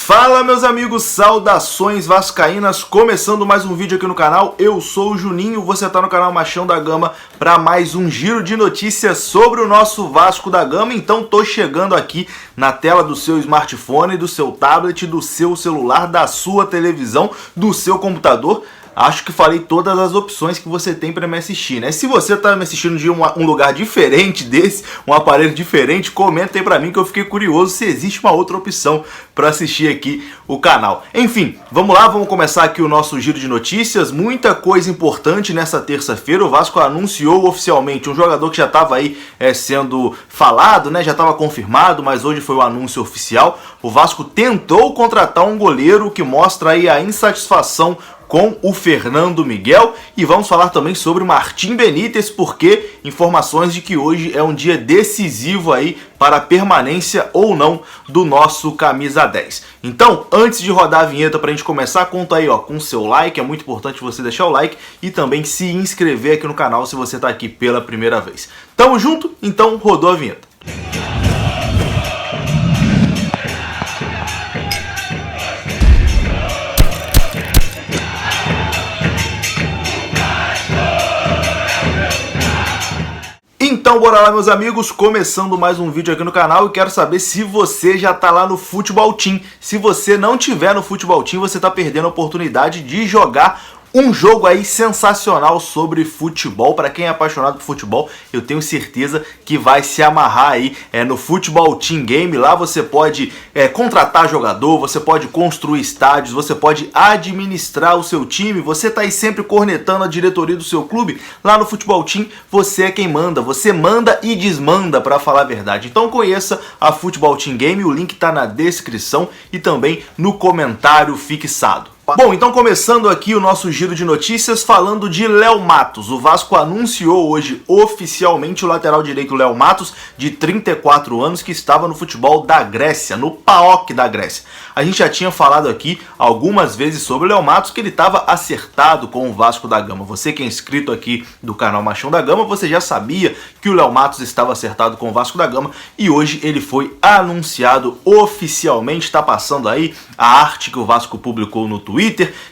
Fala meus amigos, saudações vascaínas, começando mais um vídeo aqui no canal. Eu sou o Juninho, você tá no canal Machão da Gama para mais um giro de notícias sobre o nosso Vasco da Gama. Então tô chegando aqui na tela do seu smartphone, do seu tablet, do seu celular, da sua televisão, do seu computador. Acho que falei todas as opções que você tem para me assistir, né? Se você tá me assistindo de um lugar diferente desse, um aparelho diferente, comenta aí para mim que eu fiquei curioso se existe uma outra opção para assistir aqui o canal. Enfim, vamos lá, vamos começar aqui o nosso giro de notícias. Muita coisa importante nessa terça-feira. O Vasco anunciou oficialmente um jogador que já estava aí sendo falado, né? Já estava confirmado, mas hoje foi o anúncio oficial. O Vasco tentou contratar um goleiro, que mostra aí a insatisfação com o Fernando Miguel, e vamos falar também sobre o Martim Benítez, porque informações de que hoje é um dia decisivo aí para a permanência ou não do nosso camisa 10. Então, antes de rodar a vinheta para a gente começar, conta aí com o seu like, é muito importante você deixar o like e também se inscrever aqui no canal se você está aqui pela primeira vez. Tamo junto? Então rodou a vinheta. Então bora lá meus amigos, começando mais um vídeo aqui no canal. Eu quero saber se você já tá lá no Futebol Team. Se você não tiver no Futebol Team, você tá perdendo a oportunidade de jogar um jogo aí sensacional sobre futebol. Para quem é apaixonado por futebol, eu tenho certeza que vai se amarrar aí no Futebol Team Game. Lá você pode contratar jogador, você pode construir estádios, você pode administrar o seu time, você tá aí sempre cornetando a diretoria do seu clube. Lá no Futebol Team você é quem manda, você manda e desmanda, para falar a verdade. Então conheça a Futebol Team Game, o link tá na descrição e também no comentário fixado. Bom, então começando aqui o nosso giro de notícias falando de Léo Matos. O Vasco anunciou hoje oficialmente o lateral direito Léo Matos, de 34 anos, que estava no futebol da Grécia, no PAOK da Grécia. A gente já tinha falado aqui algumas vezes sobre o Léo Matos, que ele estava acertado com o Vasco da Gama. Você que é inscrito aqui do canal Machão da Gama, você já sabia que o Léo Matos estava acertado com o Vasco da Gama e hoje ele foi anunciado oficialmente. Está passando aí a arte que o Vasco publicou no Twitter,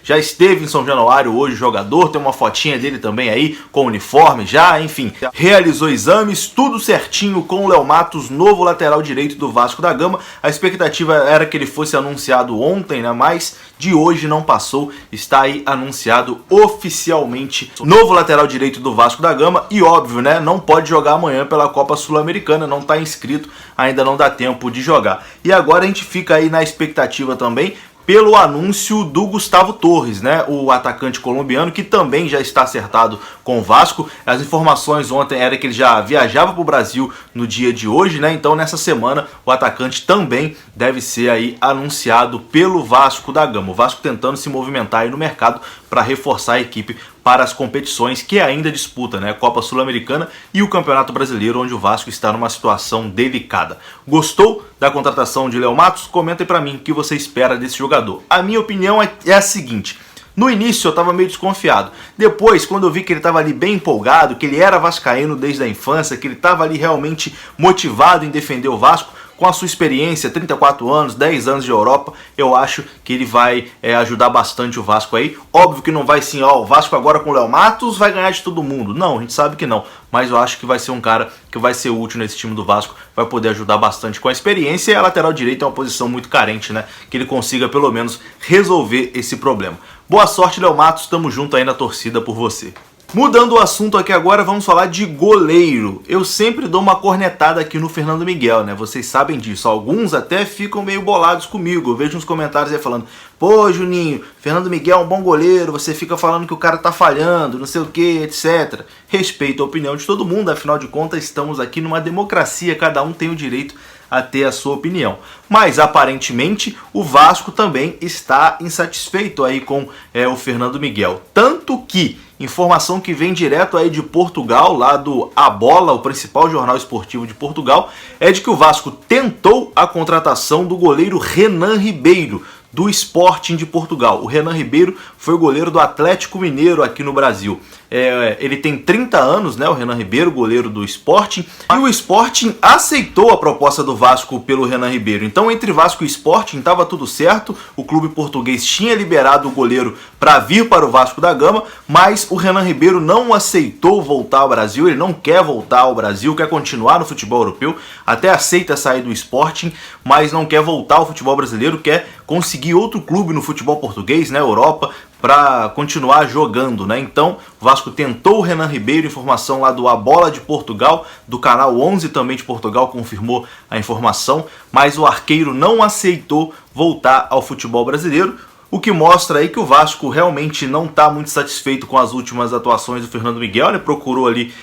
já esteve em São Januário hoje o jogador, tem uma fotinha dele também aí com uniforme já, enfim, realizou exames, tudo certinho com o Léo Matos, novo lateral direito do Vasco da Gama. A expectativa era que ele fosse anunciado ontem, né, mas de hoje não passou, está aí anunciado oficialmente, novo lateral direito do Vasco da Gama. E óbvio, né, não pode jogar amanhã pela Copa Sul-Americana, não está inscrito, ainda não dá tempo de jogar. E agora a gente fica aí na expectativa também pelo anúncio do Gustavo Torres, né, o atacante colombiano, que também já está acertado com o Vasco. As informações ontem eram que ele já viajava para o Brasil no dia de hoje, né, então nessa semana o atacante também deve ser aí anunciado pelo Vasco da Gama. O Vasco tentando se movimentar aí no mercado para reforçar a equipe para as competições que ainda disputa, né? Copa Sul-Americana e o Campeonato Brasileiro, onde o Vasco está numa situação delicada. Gostou da contratação de Léo Matos? Comenta aí para mim o que você espera desse jogador. A minha opinião é a seguinte: no início eu estava meio desconfiado. Depois, quando eu vi que ele estava ali bem empolgado, que ele era vascaíno desde a infância, que ele estava ali realmente motivado em defender o Vasco, com a sua experiência, 34 anos, 10 anos de Europa, eu acho que ele vai ajudar bastante o Vasco aí. Óbvio que não vai sim, o Vasco agora com o Léo Matos vai ganhar de todo mundo. Não, a gente sabe que não. Mas eu acho que vai ser um cara que vai ser útil nesse time do Vasco, vai poder ajudar bastante com a experiência. E a lateral direita é uma posição muito carente, né? Que ele consiga pelo menos resolver esse problema. Boa sorte, Léo Matos, tamo junto aí na torcida por você. Mudando o assunto aqui agora, vamos falar de goleiro. Eu sempre dou uma cornetada aqui no Fernando Miguel, né? Vocês sabem disso. Alguns até ficam meio bolados comigo. Eu vejo uns comentários aí falando: pô, Juninho, Fernando Miguel é um bom goleiro, você fica falando que o cara tá falhando, não sei o que, etc. Respeito a opinião de todo mundo, afinal de contas estamos aqui numa democracia, cada um tem o direito a ter a sua opinião. Mas aparentemente o Vasco também está insatisfeito aí com o Fernando Miguel. Tanto que informação que vem direto aí de Portugal, lá do A Bola, o principal jornal esportivo de Portugal, é de que o Vasco tentou a contratação do goleiro Renan Ribeiro, do Sporting de Portugal. O Renan Ribeiro foi o goleiro do Atlético Mineiro aqui no Brasil. ele tem 30 anos, né, o Renan Ribeiro, goleiro do Sporting, e o Sporting aceitou a proposta do Vasco pelo Renan Ribeiro. Então, entre Vasco e Sporting estava tudo certo, o clube português tinha liberado o goleiro para vir para o Vasco da Gama, mas o Renan Ribeiro não aceitou voltar ao Brasil, ele não quer voltar ao Brasil, quer continuar no futebol europeu, até aceita sair do Sporting, mas não quer voltar ao futebol brasileiro, quer conseguir outro clube no futebol português, na Europa, para continuar jogando, né? Então, o Vasco tentou o Renan Ribeiro, informação lá do A Bola de Portugal, do canal 11 também de Portugal, confirmou a informação, mas o arqueiro não aceitou voltar ao futebol brasileiro, o que mostra aí que o Vasco realmente não está muito satisfeito com as últimas atuações do Fernando Miguel, né? Procurou ali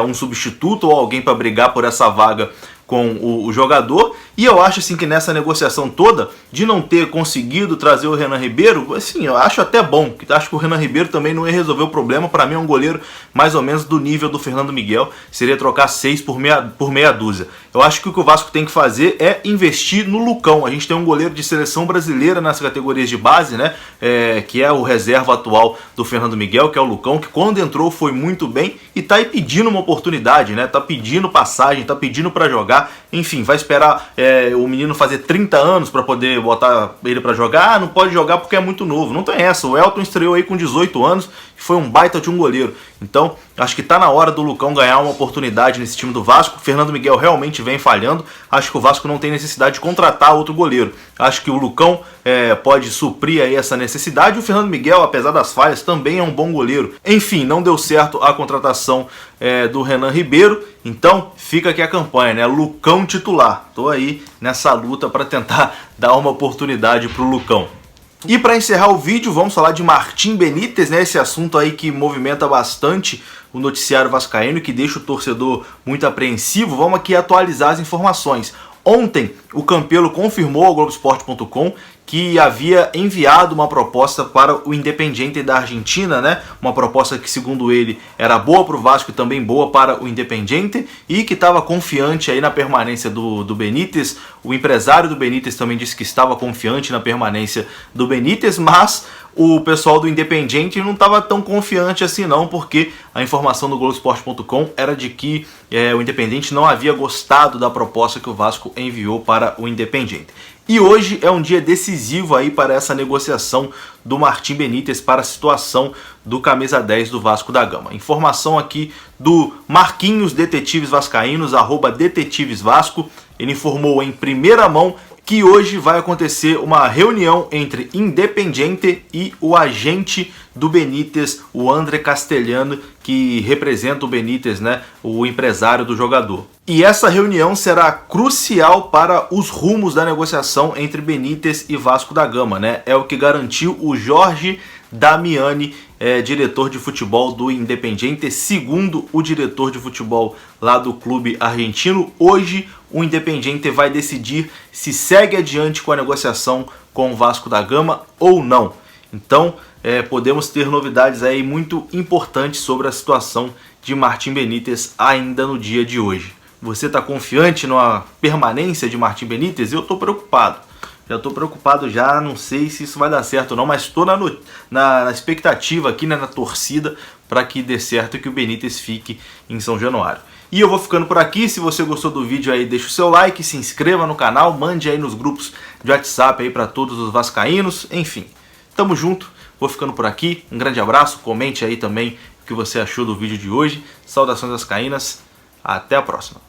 um substituto ou alguém para brigar por essa vaga com o jogador, e eu acho assim que nessa negociação toda, de não ter conseguido trazer o Renan Ribeiro, assim, eu acho até bom, que acho que o Renan Ribeiro também não ia resolver o problema. Para mim é um goleiro mais ou menos do nível do Fernando Miguel, seria trocar 6 por meia dúzia. Eu acho que o Vasco tem que fazer é investir no Lucão. A gente tem um goleiro de seleção brasileira nas categorias de base, né, que é o reserva atual do Fernando Miguel, que é o Lucão, que quando entrou foi muito bem e tá aí pedindo uma oportunidade, né, tá pedindo passagem, tá pedindo para jogar. Enfim, vai esperar o menino fazer 30 anos para poder botar ele para jogar? Ah, não pode jogar porque é muito novo. Não tem essa. O Elton estreou aí com 18 anos e foi um baita de um goleiro. Então, acho que tá na hora do Lucão ganhar uma oportunidade nesse time do Vasco. O Fernando Miguel realmente vem falhando. Acho que o Vasco não tem necessidade de contratar outro goleiro. Acho que o Lucão pode suprir aí essa necessidade. O Fernando Miguel, apesar das falhas, também é um bom goleiro. Enfim, não deu certo a contratação do Renan Ribeiro. Então, fica aqui a campanha, né? Lucão titular. Tô aí nessa luta para tentar dar uma oportunidade pro Lucão. E para encerrar o vídeo, vamos falar de Martim Benítez, né? Esse assunto aí que movimenta bastante o noticiário vascaíno, que deixa o torcedor muito apreensivo. Vamos aqui atualizar as informações. Ontem, o Campelo confirmou ao Globoesporte.com que havia enviado uma proposta para o Independiente da Argentina, né? Uma proposta que, segundo ele, era boa para o Vasco e também boa para o Independiente, e que estava confiante aí na permanência do Benítez. O empresário do Benítez também disse que estava confiante na permanência do Benítez, mas o pessoal do Independiente não estava tão confiante assim não, porque a informação do Globoesporte.com era de que o Independiente não havia gostado da proposta que o Vasco enviou para o Independiente. E hoje é um dia decisivo aí para essa negociação do Martim Benítez para a situação do camisa 10 do Vasco da Gama. Informação aqui do Marquinhos Detetives Vascaínos, @Detetives Vasco. Ele informou em primeira mão que hoje vai acontecer uma reunião entre Independiente e o agente do Benítez, o André Castelhano, que representa o Benítez, né, o empresário do jogador. E essa reunião será crucial para os rumos da negociação entre Benítez e Vasco da Gama, né? É o que garantiu o Jorge Damiani, diretor de futebol do Independiente, segundo o diretor de futebol lá do clube argentino. Hoje o Independiente vai decidir se segue adiante com a negociação com o Vasco da Gama ou não. Então podemos ter novidades aí muito importantes sobre a situação de Martim Benítez ainda no dia de hoje. Você está confiante na permanência de Martim Benítez? Eu estou preocupado. Já estou preocupado já, não sei se isso vai dar certo ou não, mas estou na expectativa aqui, né, na torcida, para que dê certo e que o Benítez fique em São Januário. E eu vou ficando por aqui. Se você gostou do vídeo aí, deixa o seu like, se inscreva no canal, mande aí nos grupos de WhatsApp aí para todos os vascaínos, enfim. Tamo junto, vou ficando por aqui, um grande abraço, comente aí também o que você achou do vídeo de hoje. Saudações vascaínas, até a próxima.